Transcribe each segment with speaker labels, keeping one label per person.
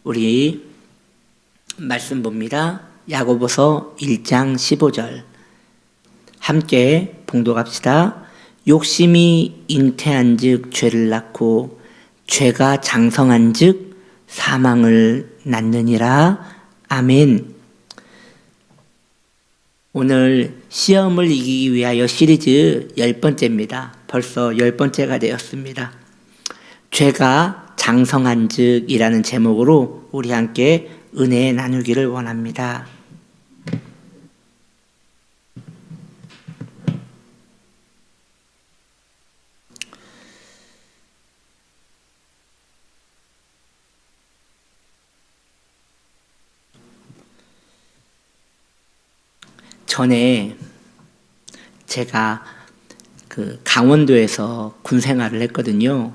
Speaker 1: 우리 말씀 봅니다. 야고보서 1장 15절 함께 봉독합시다. 욕심이 잉태한 즉 죄를 낳고 죄가 장성한 즉 사망을 낳느니라. 아멘. 오늘 시험을 이기기 위하여 시리즈 10번째입니다. 벌써 10번째가 되었습니다. 죄가 장성한 즉이라는 제목으로 우리 함께 은혜 나누기를 원합니다. 전에 제가 강원도에서 군 생활을 했거든요.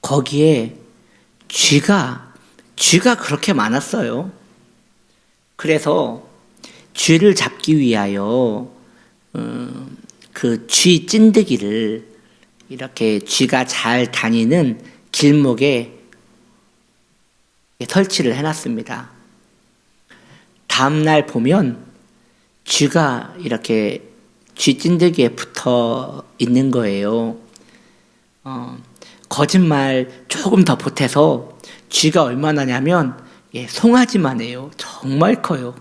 Speaker 1: 거기에 쥐가 그렇게 많았어요. 그래서 쥐를 잡기 위하여 그 쥐 찐득이를 이렇게 쥐가 잘 다니는 길목에 설치를 해놨습니다. 다음날 보면 쥐가 이렇게 쥐 찐득이에 붙어 있는 거예요. 거짓말 조금 더 보태서 쥐가 얼마나냐면 송아지만 해요. 정말 커요.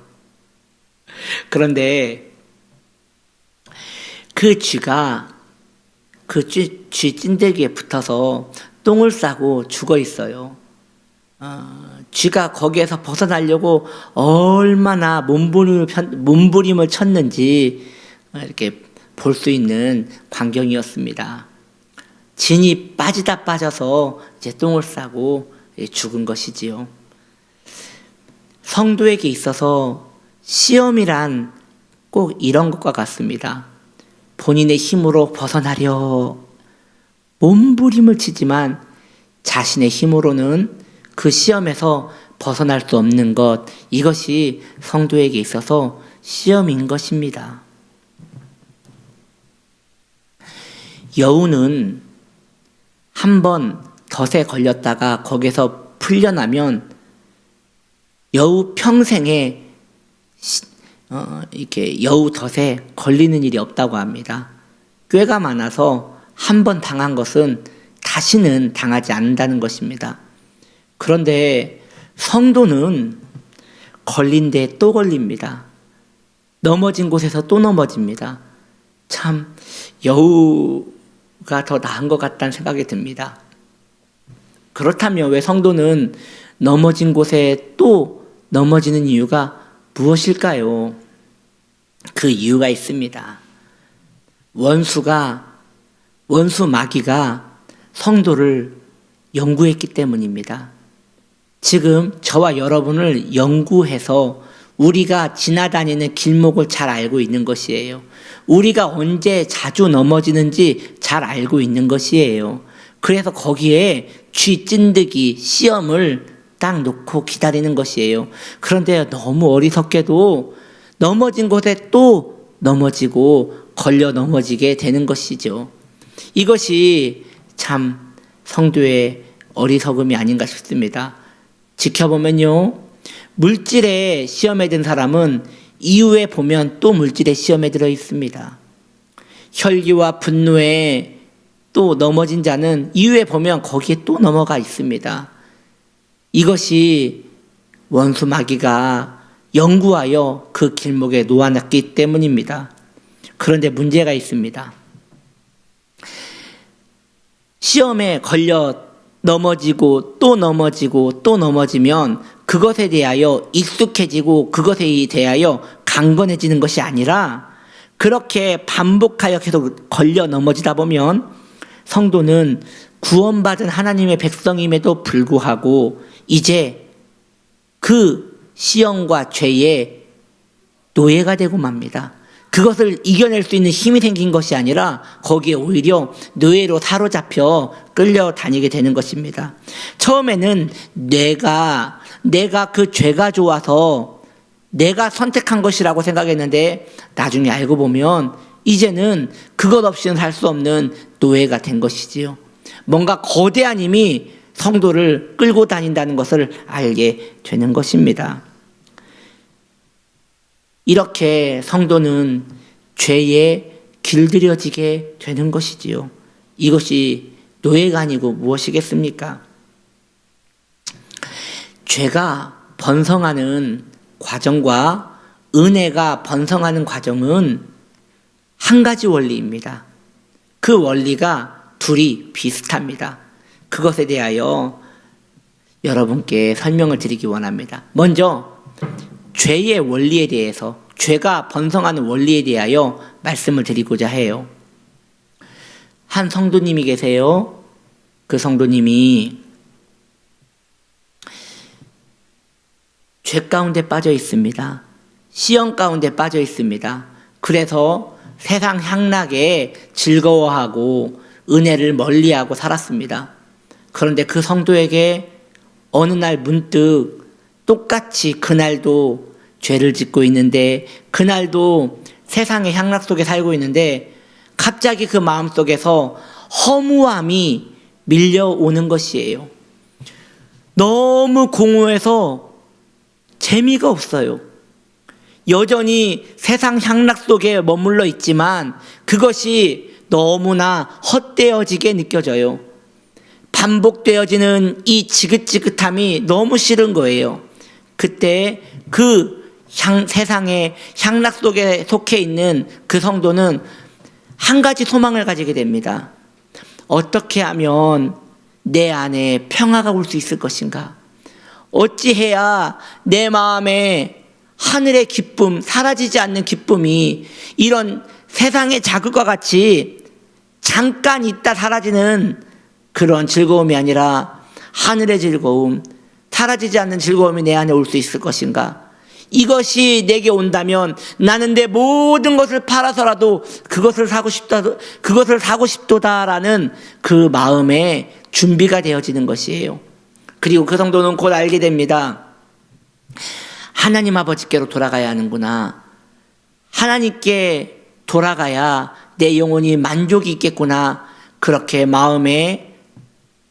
Speaker 1: 그런데 그 쥐가 그 쥐 찐득이에 붙어서 똥을 싸고 죽어 있어요. 쥐가 거기에서 벗어나려고 얼마나 몸부림을 쳤는지 이렇게 볼 수 있는 광경이었습니다. 진이 빠지다 빠져서 이제 똥을 싸고 죽은 것이지요. 성도에게 있어서 시험이란 꼭 이런 것과 같습니다. 본인의 힘으로 벗어나려 몸부림을 치지만 자신의 힘으로는 그 시험에서 벗어날 수 없는 것, 이것이 성도에게 있어서 시험인 것입니다. 여우는 한번 덫에 걸렸다가 거기서 풀려나면 여우 평생에 이렇게 여우 덫에 걸리는 일이 없다고 합니다. 꾀가 많아서 한번 당한 것은 다시는 당하지 않는다는 것입니다. 그런데 성도는 걸린 데 또 걸립니다. 넘어진 곳에서 또 넘어집니다. 참 여우가 더 나은 것 같다는 생각이 듭니다. 그렇다면 왜 성도는 넘어진 곳에 또 넘어지는 이유가 무엇일까요? 그 이유가 있습니다. 원수 마귀가 성도를 연구했기 때문입니다. 지금 저와 여러분을 연구해서 우리가 지나다니는 길목을 잘 알고 있는 것이에요. 우리가 언제 자주 넘어지는지 잘 알고 있는 것이에요. 그래서 거기에 쥐 찐득이 시험을 딱 놓고 기다리는 것이에요. 그런데 너무 어리석게도 넘어진 곳에 또 넘어지고 걸려 넘어지게 되는 것이죠. 이것이 참 성도의 어리석음이 아닌가 싶습니다. 지켜보면요, 물질에 시험에 든 사람은 이후에 보면 또 물질의 시험에 들어 있습니다. 혈기와 분노에 또 넘어진 자는 이후에 보면 거기에 또 넘어가 있습니다. 이것이 원수 마귀가 연구하여 그 길목에 놓아놨기 때문입니다. 그런데 문제가 있습니다. 시험에 걸려 넘어지고 또 넘어지고 또 넘어지면 그것에 대하여 익숙해지고 그것에 대하여 강건해지는 것이 아니라 그렇게 반복하여 계속 걸려 넘어지다 보면 성도는 구원받은 하나님의 백성임에도 불구하고 이제 그 시험과 죄의 노예가 되고 맙니다. 그것을 이겨낼 수 있는 힘이 생긴 것이 아니라 거기에 오히려 노예로 사로잡혀 끌려다니게 되는 것입니다. 처음에는 내가 그 죄가 좋아서 내가 선택한 것이라고 생각했는데 나중에 알고 보면 이제는 그것 없이는 살 수 없는 노예가 된 것이지요. 뭔가 거대한 힘이 성도를 끌고 다닌다는 것을 알게 되는 것입니다. 이렇게 성도는 죄에 길들여지게 되는 것이지요. 이것이 노예가 아니고 무엇이겠습니까? 죄가 번성하는 과정과 은혜가 번성하는 과정은 한 가지 원리입니다. 그 원리가 둘이 비슷합니다. 그것에 대하여 여러분께 설명을 드리기 원합니다. 먼저 죄의 원리에 대해서, 죄가 번성하는 원리에 대하여 말씀을 드리고자 해요. 한 성도님이 계세요. 그 성도님이 죄 가운데 빠져 있습니다. 시험 가운데 빠져 있습니다. 그래서 세상 향락에 즐거워하고 은혜를 멀리하고 살았습니다. 그런데 그 성도에게 어느 날 문득 똑같이 그날도 죄를 짓고 있는데, 그날도 세상의 향락 속에 살고 있는데 갑자기 그 마음속에서 허무함이 밀려오는 것이에요. 너무 공허해서 재미가 없어요. 여전히 세상 향락 속에 머물러 있지만 그것이 너무나 헛되어지게 느껴져요. 반복되어지는 이 지긋지긋함이 너무 싫은 거예요. 그때 그 세상의 향락 속에 속해 있는 그 성도는 한 가지 소망을 가지게 됩니다. 어떻게 하면 내 안에 평화가 올 수 있을 것인가? 어찌해야 내 마음에 하늘의 기쁨, 사라지지 않는 기쁨이 이런 세상의 자극과 같이 잠깐 있다 사라지는 그런 즐거움이 아니라 하늘의 즐거움, 사라지지 않는 즐거움이 내 안에 올 수 있을 것인가? 이것이 내게 온다면 나는 내 모든 것을 팔아서라도 그것을 사고 싶도다라는 그 마음에 준비가 되어지는 것이에요. 그리고 그 성도는 곧 알게 됩니다. 하나님 아버지께로 돌아가야 하는구나. 하나님께 돌아가야 내 영혼이 만족이 있겠구나. 그렇게 마음에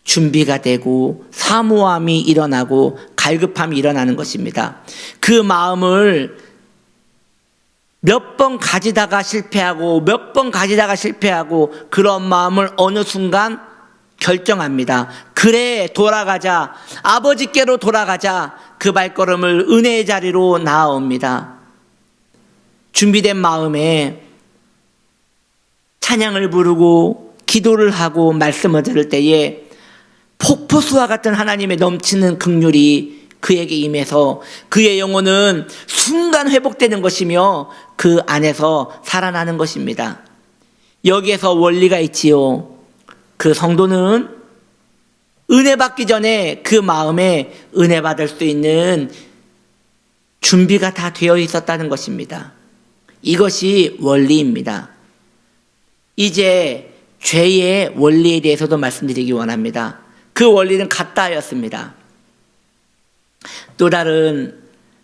Speaker 1: 준비가 되고 사모함이 일어나고 갈급함이 일어나는 것입니다. 그 마음을 몇 번 가지다가 실패하고 몇 번 가지다가 실패하고 그런 마음을 어느 순간 결정합니다. 그래, 돌아가자. 아버지께로 돌아가자. 그 발걸음을 은혜의 자리로 나아옵니다. 준비된 마음에 찬양을 부르고 기도를 하고 말씀을 들을 때에 폭포수와 같은 하나님의 넘치는 긍휼이 그에게 임해서 그의 영혼은 순간 회복되는 것이며 그 안에서 살아나는 것입니다. 여기에서 원리가 있지요. 그 성도는 은혜 받기 전에 그 마음에 은혜 받을 수 있는 준비가 다 되어 있었다는 것입니다. 이것이 원리입니다. 이제 죄의 원리에 대해서도 말씀드리기 원합니다. 그 원리는 같다 하였습니다. 또 다른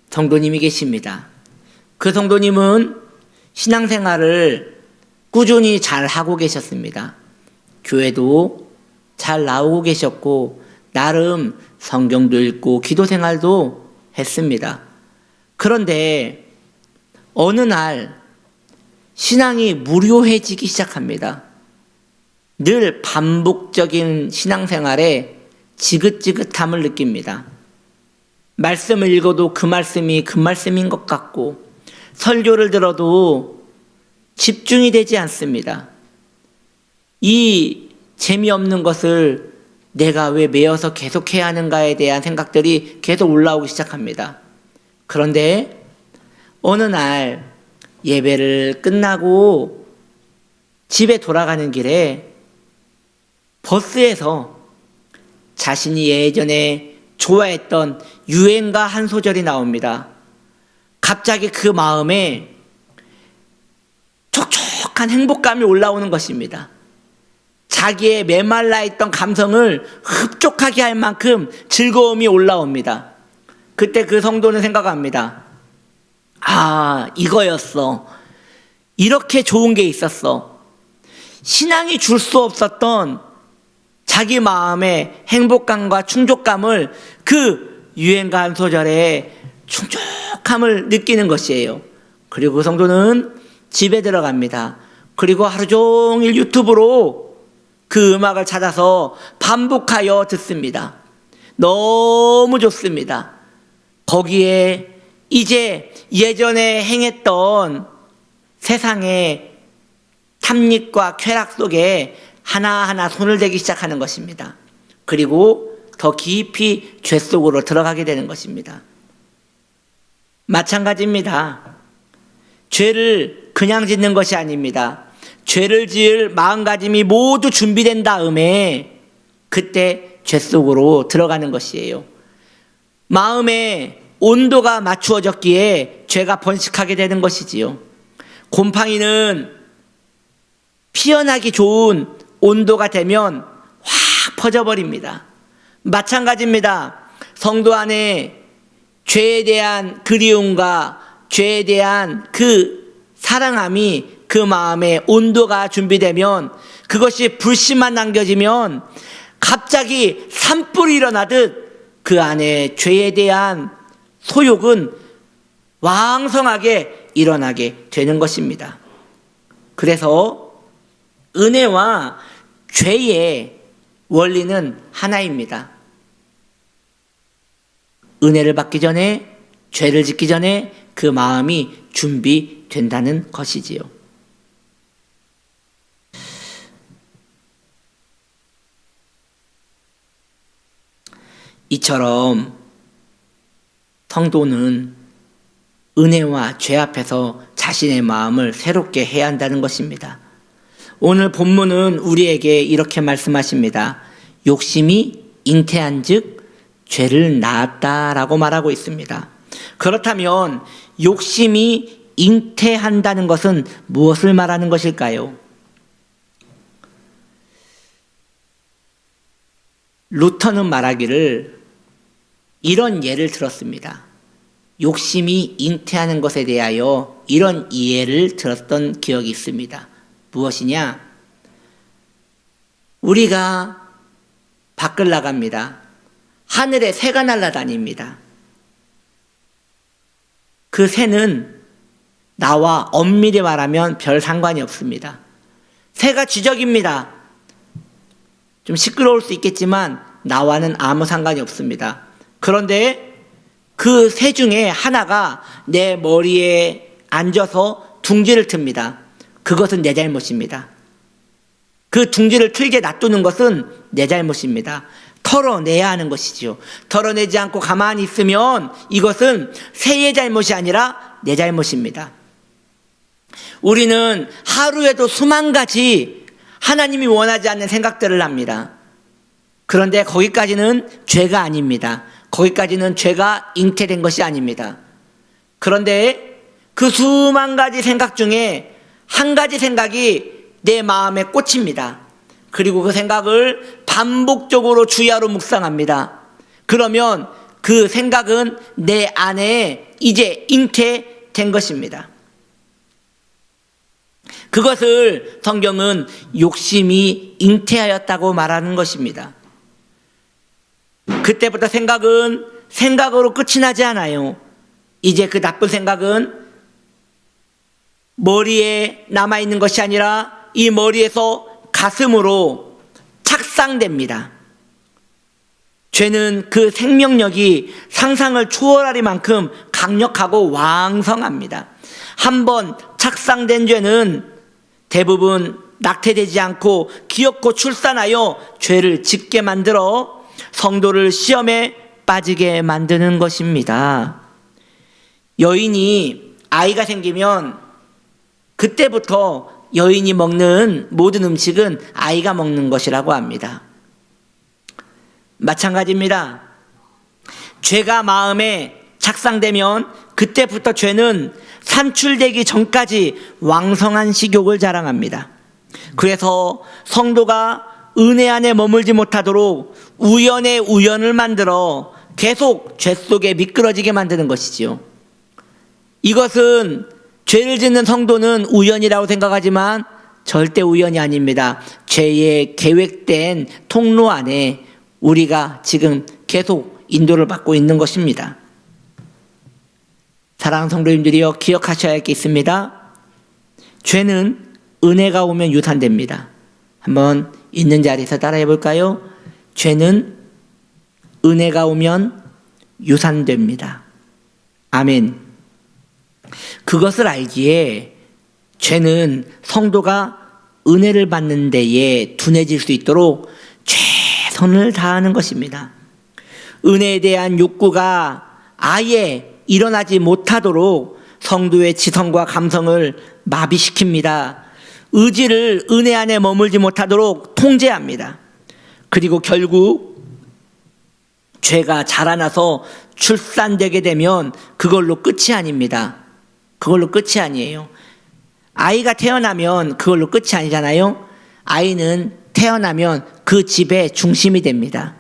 Speaker 1: 성도님이 계십니다. 그 성도님은 신앙생활을 꾸준히 잘 하고 계셨습니다. 교회도 잘 나오고 계셨고 나름 성경도 읽고 기도 생활도 했습니다. 그런데 어느 날 신앙이 무료해지기 시작합니다. 늘 반복적인 신앙생활에 지긋지긋함을 느낍니다. 말씀을 읽어도 그 말씀인 것 같고 설교를 들어도 집중이 되지 않습니다. 이 재미없는 것을 내가 왜 매여서 계속해야 하는가에 대한 생각들이 계속 올라오기 시작합니다. 그런데 어느 날 예배를 끝나고 집에 돌아가는 길에 버스에서 자신이 예전에 좋아했던 유행가 한 소절이 나옵니다. 갑자기 그 마음에 촉촉한 행복감이 올라오는 것입니다. 자기의 메말라 있던 감성을 흡족하게 할 만큼 즐거움이 올라옵니다. 그때 그 성도는 생각합니다. 아, 이거였어. 이렇게 좋은 게 있었어. 신앙이 줄 수 없었던 자기 마음의 행복감과 충족감을 그 유행가 한 소절에 충족함을 느끼는 것이에요. 그리고 그 성도는 집에 들어갑니다. 그리고 하루 종일 유튜브로 그 음악을 찾아서 반복하여 듣습니다. 너무 좋습니다. 거기에 이제 예전에 행했던 세상의 탐닉과 쾌락 속에 하나하나 손을 대기 시작하는 것입니다. 그리고 더 깊이 죄 속으로 들어가게 되는 것입니다. 마찬가지입니다. 죄를 그냥 짓는 것이 아닙니다. 죄를 지을 마음가짐이 모두 준비된 다음에 그때 죄 속으로 들어가는 것이에요. 마음의 온도가 맞추어졌기에 죄가 번식하게 되는 것이지요. 곰팡이는 피어나기 좋은 온도가 되면 확 퍼져버립니다. 마찬가지입니다. 성도 안에 죄에 대한 그리움과 죄에 대한 그 사랑함이 그 마음에 온도가 준비되면 그것이 불씨만 남겨지면 갑자기 산불이 일어나듯 그 안에 죄에 대한 소욕은 왕성하게 일어나게 되는 것입니다. 그래서 은혜와 죄의 원리는 하나입니다. 은혜를 받기 전에, 죄를 짓기 전에 그 마음이 준비된다는 것이지요. 이처럼 성도는 은혜와 죄 앞에서 자신의 마음을 새롭게 해야 한다는 것입니다. 오늘 본문은 우리에게 이렇게 말씀하십니다. 욕심이 잉태한 즉 죄를 낳았다라고 말하고 있습니다. 그렇다면 욕심이 잉태한다는 것은 무엇을 말하는 것일까요? 루터는 말하기를 이런 예를 들었습니다. 욕심이 잉태하는 것에 대하여 이런 이해를 들었던 기억이 있습니다. 무엇이냐? 우리가 밖을 나갑니다. 하늘에 새가 날아다닙니다. 그 새는 나와 엄밀히 말하면 별 상관이 없습니다. 새가 쥐적입니다. 좀 시끄러울 수 있겠지만 나와는 아무 상관이 없습니다. 그런데 그 새 중에 하나가 내 머리에 앉아서 둥지를 틉니다. 그것은 내 잘못입니다. 그 둥지를 틀게 놔두는 것은 내 잘못입니다. 털어내야 하는 것이지요. 털어내지 않고 가만히 있으면 이것은 새의 잘못이 아니라 내 잘못입니다. 우리는 하루에도 수만 가지 하나님이 원하지 않는 생각들을 합니다. 그런데 거기까지는 죄가 아닙니다. 거기까지는 죄가 잉태된 것이 아닙니다. 그런데 그 수만 가지 생각 중에 한 가지 생각이 내 마음에 꽂힙니다. 그리고 그 생각을 반복적으로 주야로 묵상합니다. 그러면 그 생각은 내 안에 이제 잉태된 것입니다. 그것을 성경은 욕심이 잉태하였다고 말하는 것입니다. 그때부터 생각은 생각으로 끝이 나지 않아요. 이제 그 나쁜 생각은 머리에 남아있는 것이 아니라 이 머리에서 가슴으로 착상됩니다. 죄는 그 생명력이 상상을 초월하리만큼 강력하고 왕성합니다. 한번 착상된 죄는 대부분 낙태되지 않고 기어코 출산하여 죄를 짓게 만들어 성도를 시험에 빠지게 만드는 것입니다. 여인이 아이가 생기면 그때부터 여인이 먹는 모든 음식은 아이가 먹는 것이라고 합니다. 마찬가지입니다. 죄가 마음에 착상되면 그때부터 죄는 산출되기 전까지 왕성한 식욕을 자랑합니다. 그래서 성도가 은혜 안에 머물지 못하도록 우연의 우연을 만들어 계속 죄 속에 미끄러지게 만드는 것이지요. 이것은 죄를 짓는 성도는 우연이라고 생각하지만 절대 우연이 아닙니다. 죄의 계획된 통로 안에 우리가 지금 계속 인도를 받고 있는 것입니다. 사랑하는 성도님들이여, 기억하셔야 할 게 있습니다. 죄는 은혜가 오면 유산됩니다. 한번 있는 자리에서 따라해 볼까요? 죄는 은혜가 오면 유산됩니다. 아멘. 그것을 알기에 죄는 성도가 은혜를 받는 데에 둔해질 수 있도록 최선을 다하는 것입니다. 은혜에 대한 욕구가 아예 일어나지 못하도록 성도의 지성과 감성을 마비시킵니다. 의지를 은혜 안에 머물지 못하도록 통제합니다. 그리고 결국 죄가 자라나서 출산되게 되면 그걸로 끝이 아닙니다. 그걸로 끝이 아니에요. 아이가 태어나면 그걸로 끝이 아니잖아요. 아이는 태어나면 그 집의 중심이 됩니다.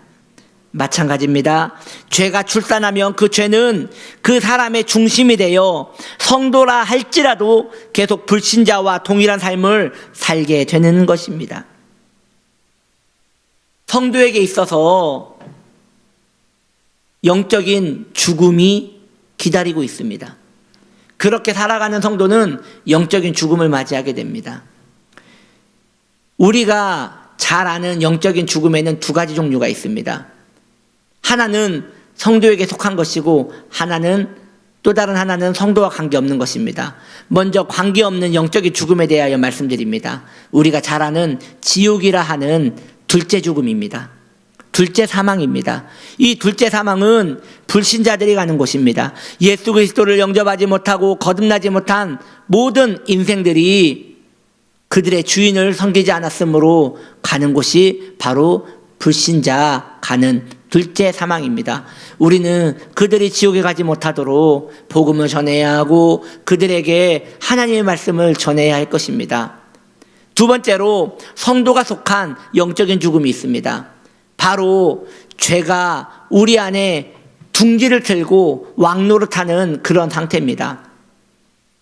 Speaker 1: 마찬가지입니다. 죄가 출산하면 그 죄는 그 사람의 중심이 되어 성도라 할지라도 계속 불신자와 동일한 삶을 살게 되는 것입니다. 성도에게 있어서 영적인 죽음이 기다리고 있습니다. 그렇게 살아가는 성도는 영적인 죽음을 맞이하게 됩니다. 우리가 잘 아는 영적인 죽음에는 두 가지 종류가 있습니다. 하나는 성도에게 속한 것이고 또 다른 하나는 성도와 관계없는 것입니다. 먼저 관계없는 영적인 죽음에 대하여 말씀드립니다. 우리가 잘 아는 지옥이라 하는 둘째 죽음입니다. 둘째 사망입니다. 이 둘째 사망은 불신자들이 가는 곳입니다. 예수 그리스도를 영접하지 못하고 거듭나지 못한 모든 인생들이 그들의 주인을 섬기지 않았으므로 가는 곳이 바로 불신자 가는 둘째 사망입니다. 우리는 그들이 지옥에 가지 못하도록 복음을 전해야 하고 그들에게 하나님의 말씀을 전해야 할 것입니다. 두 번째로 성도가 속한 영적인 죽음이 있습니다. 바로 죄가 우리 안에 둥지를 틀고 왕노릇하는 그런 상태입니다.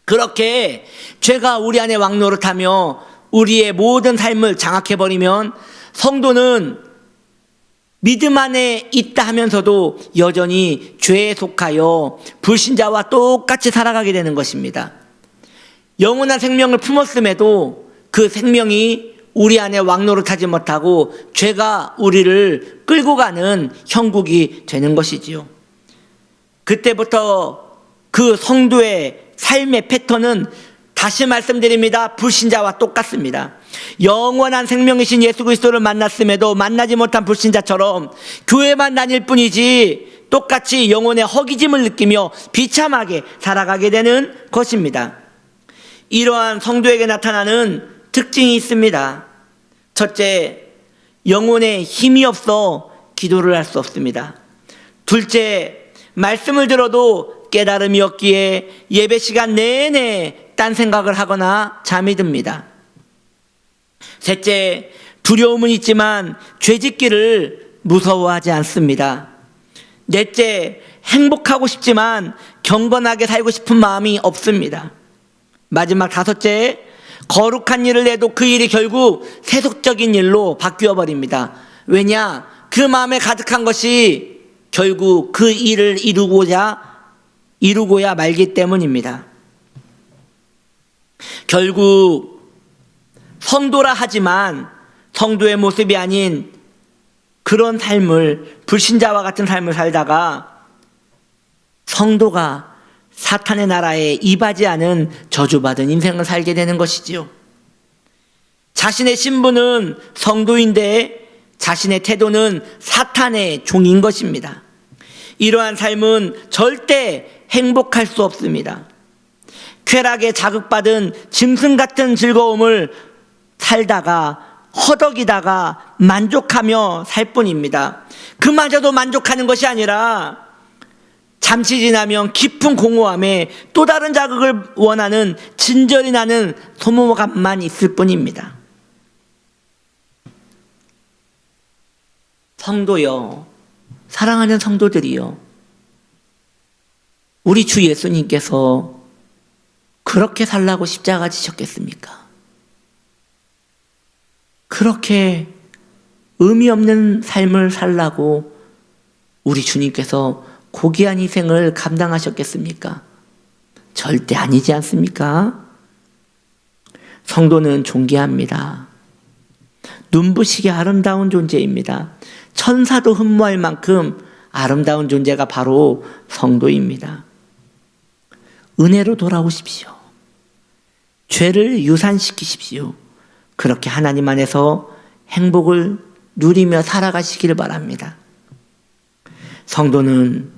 Speaker 1: 그렇게 죄가 우리 안에 왕노릇하며 우리의 모든 삶을 장악해버리면 성도는 믿음 안에 있다 하면서도 여전히 죄에 속하여 불신자와 똑같이 살아가게 되는 것입니다. 영원한 생명을 품었음에도 그 생명이 우리 안에 왕노릇하지 못하고 죄가 우리를 끌고 가는 형국이 되는 것이지요. 그때부터 그 성도의 삶의 패턴은 다시 말씀드립니다. 불신자와 똑같습니다. 영원한 생명이신 예수 그리스도를 만났음에도 만나지 못한 불신자처럼 교회만 다닐 뿐이지 똑같이 영혼의 허기짐을 느끼며 비참하게 살아가게 되는 것입니다. 이러한 성도에게 나타나는 특징이 있습니다. 첫째, 영혼에 힘이 없어 기도를 할 수 없습니다. 둘째, 말씀을 들어도 깨달음이 없기에 예배 시간 내내 딴 생각을 하거나 잠이 듭니다. 셋째, 두려움은 있지만 죄짓기를 무서워하지 않습니다. 넷째, 행복하고 싶지만 경건하게 살고 싶은 마음이 없습니다. 마지막 다섯째, 거룩한 일을 해도 그 일이 결국 세속적인 일로 바뀌어 버립니다. 왜냐? 그 마음에 가득한 것이 결국 그 일을 이루고야 말기 때문입니다. 결국 성도라 하지만 성도의 모습이 아닌 그런 삶을, 불신자와 같은 삶을 살다가 성도가 사탄의 나라에 이바지하는 저주받은 인생을 살게 되는 것이지요. 자신의 신분은 성도인데 자신의 태도는 사탄의 종인 것입니다. 이러한 삶은 절대 행복할 수 없습니다. 쾌락에 자극받은 짐승 같은 즐거움을 살다가 허덕이다가 만족하며 살 뿐입니다. 그마저도 만족하는 것이 아니라 잠시 지나면 깊은 공허함에 또 다른 자극을 원하는 진절이 나는 소모감만 있을 뿐입니다. 성도여, 사랑하는 성도들이여, 우리 주 예수님께서 그렇게 살라고 십자가 지셨겠습니까? 그렇게 의미 없는 삶을 살라고 우리 주님께서 고귀한 희생을 감당하셨겠습니까? 절대 아니지 않습니까? 성도는 존귀합니다. 눈부시게 아름다운 존재입니다. 천사도 흠모할 만큼 아름다운 존재가 바로 성도입니다. 은혜로 돌아오십시오. 죄를 유산시키십시오. 그렇게 하나님 안에서 행복을 누리며 살아가시기를 바랍니다. 성도는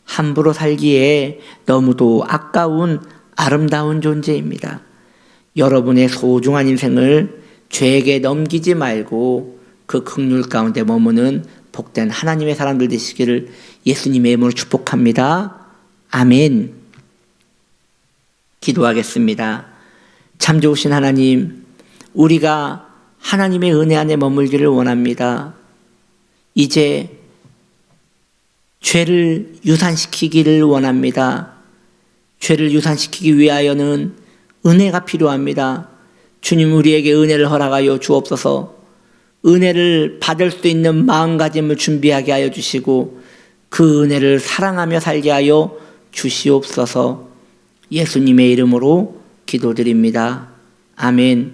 Speaker 1: 함부로 살기에 너무도 아까운 아름다운 존재입니다. 여러분의 소중한 인생을 죄에게 넘기지 말고 그 긍휼 가운데 머무는 복된 하나님의 사람들 되시기를 예수님의 이름으로 축복합니다. 아멘. 기도하겠습니다. 참 좋으신 하나님, 우리가 하나님의 은혜 안에 머물기를 원합니다. 이제 죄를 유산시키기를 원합니다. 죄를 유산시키기 위하여는 은혜가 필요합니다. 주님, 우리에게 은혜를 허락하여 주옵소서. 은혜를 받을 수 있는 마음가짐을 준비하게 하여 주시고 그 은혜를 사랑하며 살게 하여 주시옵소서. 예수님의 이름으로 기도드립니다. 아멘.